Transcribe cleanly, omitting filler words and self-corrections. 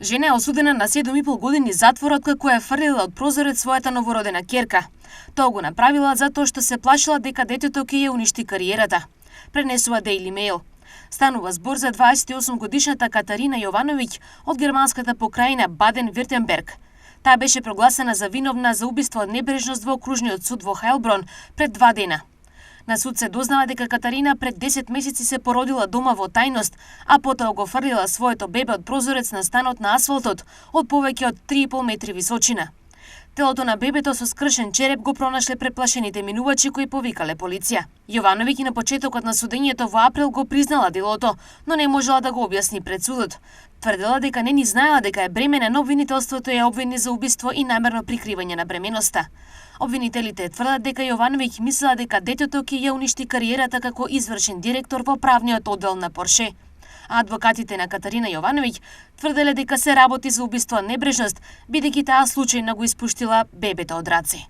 Жена е осудена на 7,5 години затвор откако ја фрлила од прозорец својата новородена ќерка. Тоа го направила затоа што се плашила дека детето ќе ја уништи кариерата, пренесува Daily Mail. Станува збор за 28 годишната Катарина Јовановиќ од германската покрајина Баден-Виртенберг. Таа беше прогласена за виновна за убиство од небрежност во окружниот суд во Хелброн пред 2 дена. На суд се дознава дека Катарина пред 10 месеци се породила дома во тајност, а потоа го фрлила своето бебе од прозорец на станот на асфалтот од повеќе од 3,5 метри височина. Телото на бебето со скршен череп го пронашле преплашените минувачи кои повикале полиција. Јовановиќ на почетокот на судењето во април го признала делото, но не можела да го објасни пред судот. Тврдела дека не ни знаела дека е бремена, но обвинителството ја обвини за убиство и намерно прикривање на бременоста. Обвинителите тврдат дека Јовановиќ мислела дека детето ќе ја уништи кариерата како извршен директор во правниот оддел на Порше. А адвокатите на Катарина Јовановиќ тврделе дека се работи за убиство од небрежност, бидејќи таа случајно го испуштила бебето од раце.